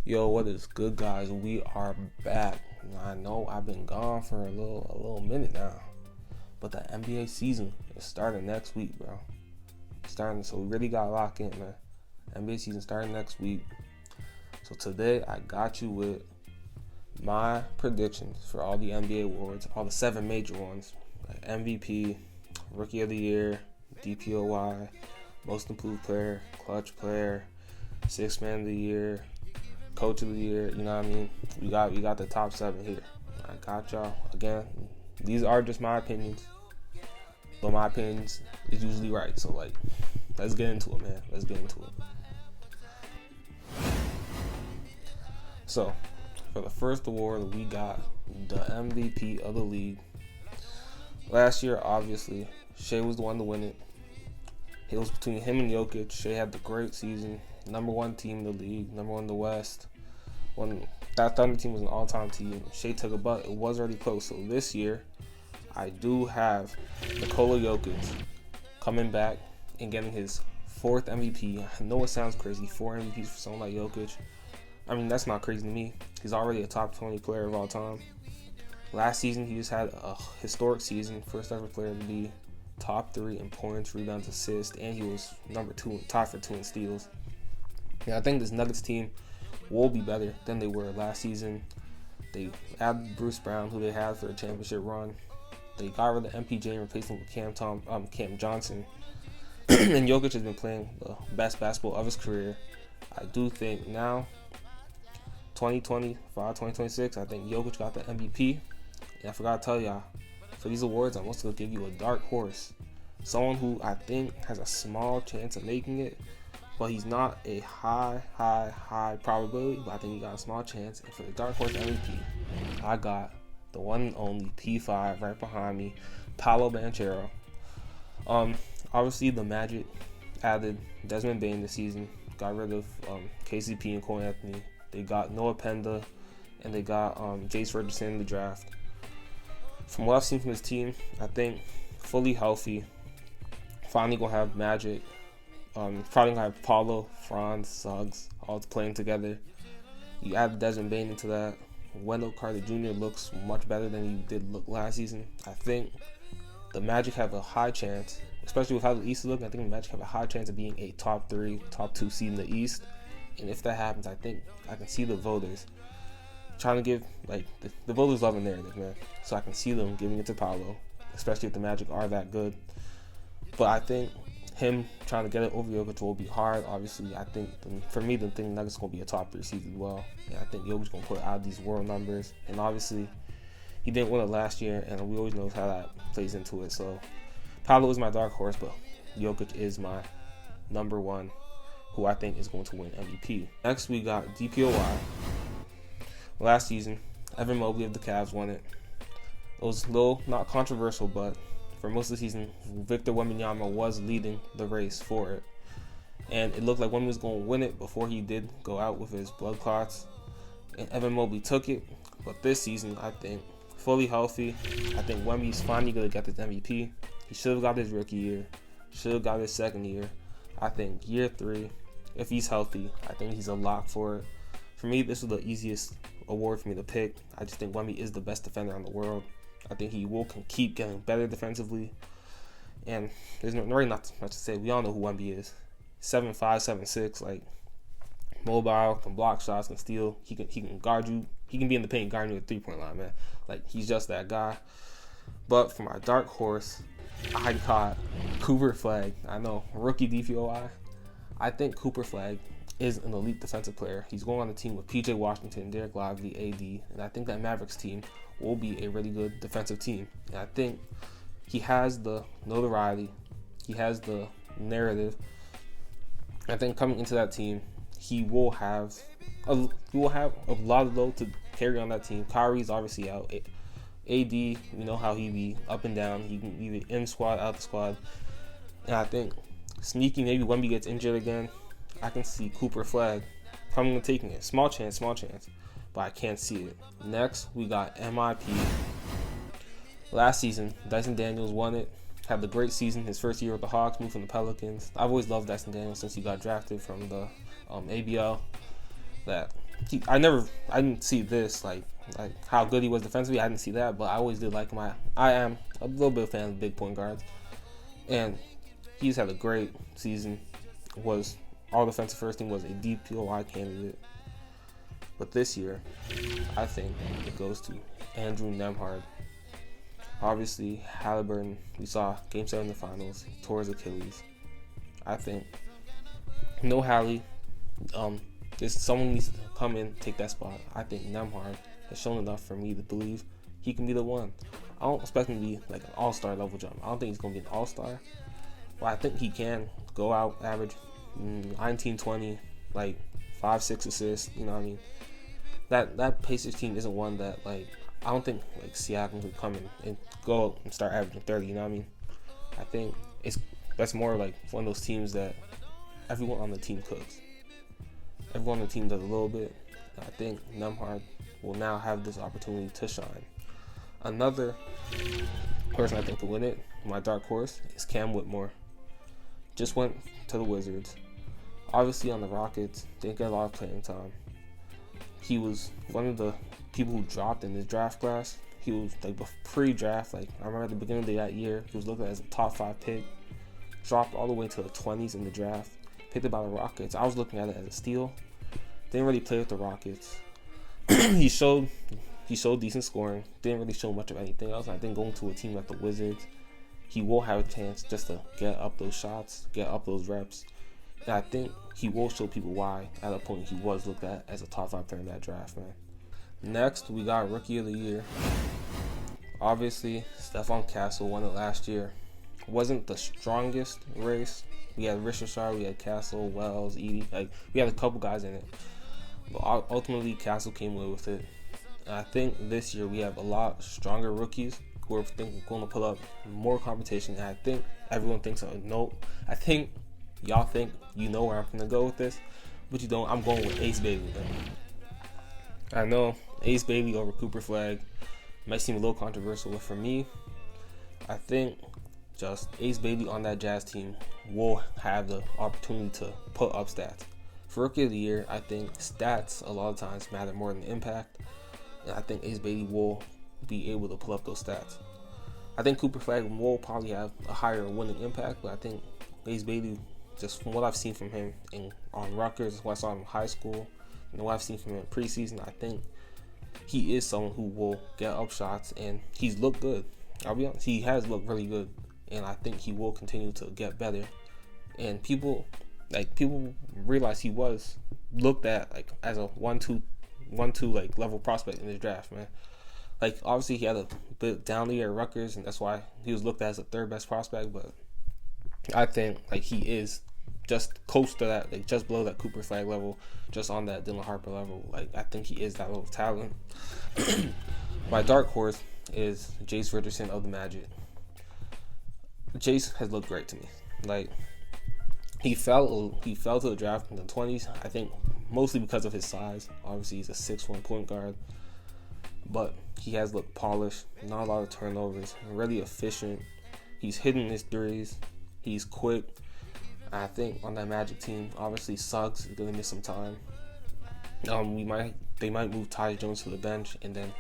Yo, what is good, guys? We are back. I know I've been gone for a little minute now, but the NBA season is starting next week, bro. Starting, so we really got to lock in, man. NBA season starting next week. So today I got you with my predictions for all the NBA awards, all the 7 major ones, like MVP, Rookie of the Year, DPOY, Most Improved Player, Clutch Player, Sixth Man of the Year, Coach of the Year. You know what I mean? We got the top 7 here. I got y'all. Again, these are just my opinions, but my opinions is usually right. So let's get into it, man. Let's get into it. So for the first award, we got the MVP of the league. Last year, obviously, Shea was the one to win it. It was between him and Jokic. Shea had the great season. Number 1 team in the league. Number 1 in the West. When that Thunder team was an all-time team, Shea took a butt. It was already close. So this year, I do have Nikola Jokic coming back and getting his 4th MVP. I know it sounds crazy. 4 MVPs for someone like Jokic. I mean, that's not crazy to me. He's already a top 20 player of all time. Last season, he just had a historic season. First ever player to be top 3 in points, rebounds, assists, and he was number 2, tied for 2 in steals. Yeah, I think this Nuggets team will be better than they were last season. They added Bruce Brown, who they had for a championship run. They got rid of MPJ and replaced him with Cam Johnson. And Jokic has been playing the best basketball of his career. I do think now, 2025, 2026, I think Jokic got the MVP. And I forgot to tell y'all, for these awards, I'm also going to give you a dark horse. Someone who I think has a small chance of making it, but he's not a high probability, but I think he got a small chance. And for the dark horse MVP, I got the one and only P5 right behind me, Paolo Banchero. Obviously the Magic added Desmond Bane this season, got rid of KCP and Cole Anthony. They got Noah Penda, and they got Jace Richardson in the draft. From what I've seen from his team, I think fully healthy, finally gonna have Magic. Probably gonna have Paulo, Franz, Suggs all playing together. You add Desmond Bane into that. Wendell Carter Jr. looks much better than he did look last season. I think the Magic have a high chance, especially with how the East is looking. I think the Magic have a high chance of being a top 3, top 2 seed in the East. And if that happens, I think I can see the voters trying to give, the voters love a narrative, man. So I can see them giving it to Paolo, especially if the Magic are that good. But I think him trying to get it over Jokic will be hard. Obviously, I think for me, the thing Nuggets going to be a top 3 seed as well. And I think Jokic going to put out these world numbers. And obviously, he didn't win it last year, and we always know how that plays into it. So Paolo is my dark horse, but Jokic is my number 1, who I think is going to win MVP. Next, we got DPOY. Last season, Evan Mobley of the Cavs won it. It was a little not controversial, but for most of the season, Victor Wembanyama was leading the race for it. And it looked like Wemby was going to win it before he did go out with his blood clots. And Evan Mobley took it. But this season, I think, fully healthy, I think Wemby's finally going to get this MVP. He should have got his rookie year. Should have got his second year. I think year 3, if he's healthy, I think he's a lock for it. For me, this was the easiest award for me to pick. I just think Wemby is the best defender in the world. I think he can keep getting better defensively. And there's really not much to say. We all know who Wemby is. 7'5", 7'6", mobile, can block shots, can steal. He can guard you. He can be in the paint guarding you at 3-point line, man. He's just that guy. But for my dark horse, I got Cooper Flag. I know, rookie DPOY. I think Cooper Flag is an elite defensive player. He's going on the team with PJ Washington, Derek Lively, AD, and I think that Mavericks team will be a really good defensive team. And I think he has the notoriety, he has the narrative. I think coming into that team, he will have a lot of load to carry on that team. Kyrie's obviously out. AD, you know how he be up and down. He can either in squad, out the squad. And I think sneaky, maybe Wemby gets injured again, I can see Cooper Flag coming and taking it. Small chance, but I can't see it. Next, we got MIP. Last season, Dyson Daniels won it. Had the great season. His first year with the Hawks, moved from the Pelicans. I've always loved Dyson Daniels since he got drafted from the ABL. That I didn't see this like how good he was defensively. I didn't see that, but I always did like him. I am a little bit of a fan of big point guards, and he's had a great season. Was all defensive first team, was a DPOY candidate, but this year, I think it goes to Andrew Nembhard. Obviously, Halliburton, we saw Game 7 in the finals, he tore his Achilles. I think no Hallie. There's someone needs to come in, take that spot. I think Nembhard has shown enough for me to believe he can be the one. I don't expect him to be like an all-star level jump. I don't think he's going to be an all-star. But I think he can go out, average 19, 20, like 5, 6 assists. You know what I mean? That Pacers team isn't one that, like, I don't think like Siakam could come in and go and start averaging 30. You know what I mean? I think that's more like one of those teams that everyone on the team cooks. Everyone on the team does a little bit. I think Nembhard will now have this opportunity to shine. Another person I think to win it, my dark horse, is Cam Whitmore. Just went to the Wizards. Obviously on the Rockets, didn't get a lot of playing time. He was one of the people who dropped in this draft class. He was like pre-draft, like I remember at the beginning of that year, he was looked at as a top 5 pick. Dropped all the way to the 20s in the draft. Picked up by the Rockets. I was looking at it as a steal. Didn't really play with the Rockets. he showed decent scoring. Didn't really show much of anything else. I think going to a team like the Wizards, he will have a chance just to get up those shots, get up those reps. And I think he will show people why at a point he was looked at as a top 5 player in that draft, man. Next, we got Rookie of the Year. Obviously, Stephon Castle won it last year. Wasn't the strongest race. We had Richard, we had Castle, Wells, Edey. Like, we had a couple guys in it. But ultimately, Castle came away with it. And I think this year we have a lot stronger rookies who are going to put up more competition. And I think everyone thinks, I think y'all think you know where I'm going to go with this. But you don't. I'm going with Ace Bailey. I know Ace Bailey over Cooper Flag might seem a little controversial, but for me, I think just Ace Bailey on that Jazz team will have the opportunity to put up stats. For Rookie of the Year, I think stats a lot of times matter more than impact, and I think Ace Bailey will be able to pull up those stats. I think Cooper Flag will probably have a higher winning impact, but I think Ace Bailey, just from what I've seen from him on Rutgers, what I saw him in high school, and what I've seen from him in preseason, I think he is someone who will get up shots, and he's looked good. I'll be honest, he has looked really good, and I think he will continue to get better. And people realize he was looked at like as a 1-2 like level prospect in this draft, man. Like, obviously he had a bit down the year at Rutgers, and that's why he was looked at as the 3rd best prospect. But I think like he is just close to that, like just below that Cooper Flag level, just on that Dylan Harper level. Like, I think he is that level of talent. My dark horse is Jace Richardson of the Magic. Jace has looked great to me. Like, he fell to the draft in the 20s, I think mostly because of his size. Obviously, he's a 6'1" point guard, but he has looked polished, not a lot of turnovers, really efficient. He's hitting his threes. He's quick. I think on that Magic team, obviously Suggs is gonna miss some time. They might move Tyus Jones to the bench, and then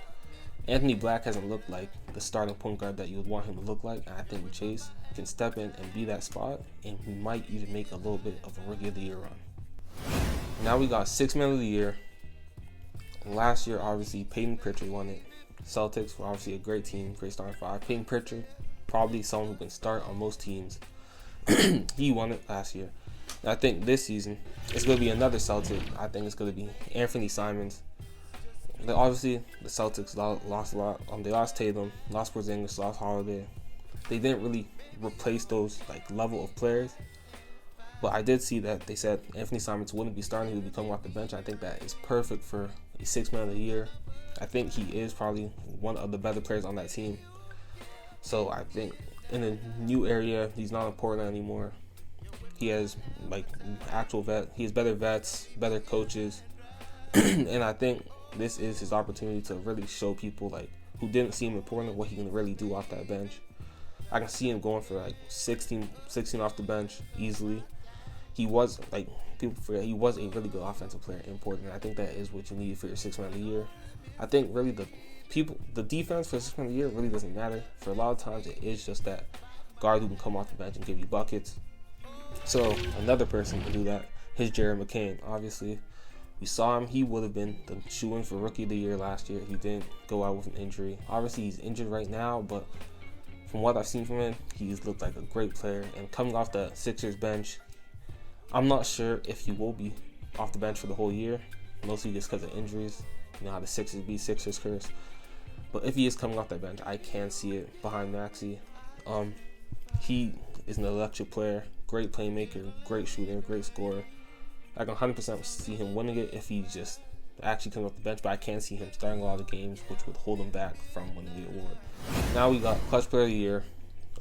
Anthony Black hasn't looked like the starting point guard that you would want him to look like. And I think Chase can step in and be that spot, and he might even make a little bit of a Rookie of the Year run. Now we got 6 Man of the Year. Last year, obviously, Peyton Pritchard won it. Celtics were obviously a great team, great starting 5. Peyton Pritchard, probably someone who can start on most teams. He won it last year. And I think this season, it's going to be another Celtic. I think it's going to be Anthony Simons. Obviously, the Celtics lost a lot. They lost Tatum, lost Porzingis, lost Holiday. They didn't really replace those like level of players. But I did see that they said Anthony Simons wouldn't be starting; he would be coming off the bench. I think that is perfect for a 6 Man of the Year. I think he is probably one of the better players on that team. So I think in a new area, he's not in Portland anymore. He has like actual vet. He has better vets, better coaches, and I think this is his opportunity to really show people like who didn't see him in Portland what he can really do off that bench. I can see him going for like 16 off the bench easily. He was like people forget he was a really good offensive player in Portland. I think that is what you need for your sixth man of the year. I think really the defense for sixth man of the year really doesn't matter. For a lot of times, it is just that guard who can come off the bench and give you buckets. So another person can do that is Jared McCain. Obviously, we saw him. He would have been the shoo-in for Rookie of the Year last year. He didn't go out with an injury. Obviously, he's injured right now, but from what I've seen from him, he's looked like a great player. And coming off the Sixers bench, I'm not sure if he will be off the bench for the whole year, mostly just because of injuries. You know how the Sixers curse. But if he is coming off that bench, I can see it behind Maxey. He is an electric player, great playmaker, great shooter, great scorer. I can 100% see him winning it if he just actually comes off the bench, but I can't see him starting a lot of games, which would hold him back from winning the award. Now we got Clutch Player of the Year.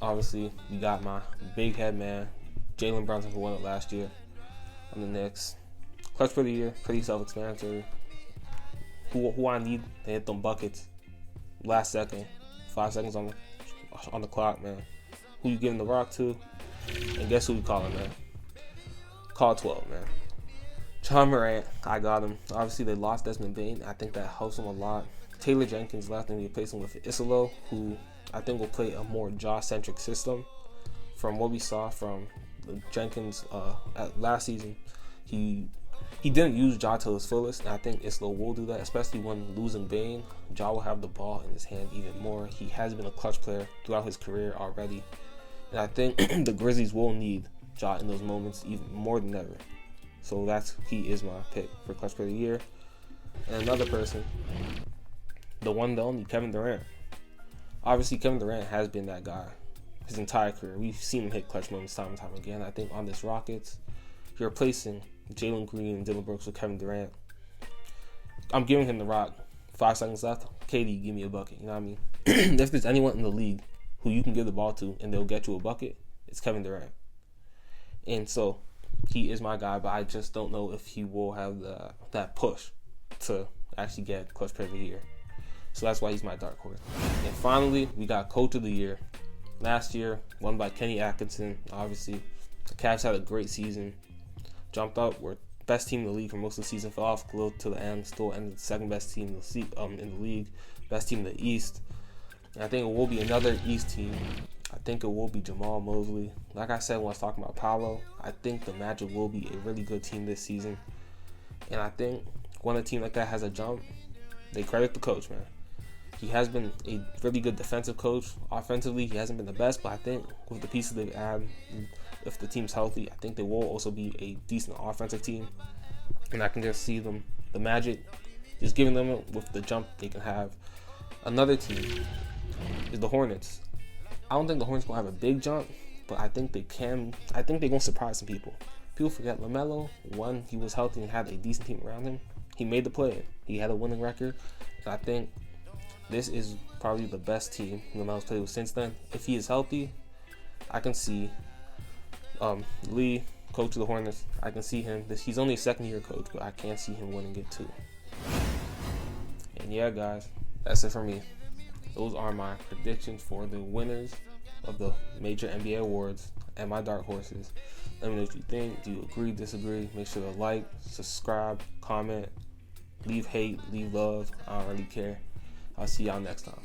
Obviously, we got my big head man, Jalen Brunson, who won it last year on the Knicks. Clutch Player of the Year, pretty self-explanatory. Who I need to hit them buckets last second, 5 seconds on the clock, man. Who you giving the rock to? And guess who we calling, man? Call 12, man. Ja Morant, I got him. Obviously, they lost Desmond Bane. I think that helps him a lot. Taylor Jenkins left and we replaced him with Isolo, who I think will play a more Ja-centric system. From what we saw from Jenkins at last season, he didn't use Ja to his fullest, and I think Isolo will do that, especially when losing Bane. Ja will have the ball in his hand even more. He has been a clutch player throughout his career already, and I think the Grizzlies will need Ja in those moments even more than ever. So he is my pick for Clutch Player of the Year. And another person, the one, the only, Kevin Durant. Obviously, Kevin Durant has been that guy his entire career. We've seen him hit clutch moments time and time again. I think on this Rockets, you're replacing Jalen Green and Dylan Brooks with Kevin Durant. I'm giving him the rock. 5 seconds left. KD, give me a bucket. You know what I mean? If there's anyone in the league who you can give the ball to and they'll get you a bucket, it's Kevin Durant. And so he is my guy, but I just don't know if he will have that push to actually get Clutch Player of the Year. So that's why he's my dark horse. And finally, we got Coach of the Year. Last year, won by Kenny Atkinson. Obviously, the Cavs had a great season. Jumped up, were best team in the league for most of the season. Fell off a little to the end. Still ended the second best team in the league. Best team in the East. And I think it will be another East team. I think it will be Jamal Mosley. Like I said when I was talking about Paolo, I think the Magic will be a really good team this season. And I think when a team like that has a jump, they credit the coach, man. He has been a really good defensive coach. Offensively, he hasn't been the best, but I think with the pieces they've added, if the team's healthy, I think they will also be a decent offensive team. And I can just see them, the Magic, just giving them with the jump they can have. Another team is the Hornets. I don't think the Hornets will have a big jump, but I think they can. I think they're going to surprise some people. People forget LaMelo, when he was healthy and had a decent team around him, he made the play. He had a winning record. And I think this is probably the best team LaMelo's played with since then. If he is healthy, I can see Lee, coach of the Hornets. I can see him. He's only a second-year coach, but I can see him winning it too. And yeah, guys, that's it for me. Those are my predictions for the winners of the major NBA awards and my dark horses. Let me know what you think. Do you agree, disagree? Make sure to like, subscribe, comment, leave hate, leave love. I don't really care. I'll see y'all next time.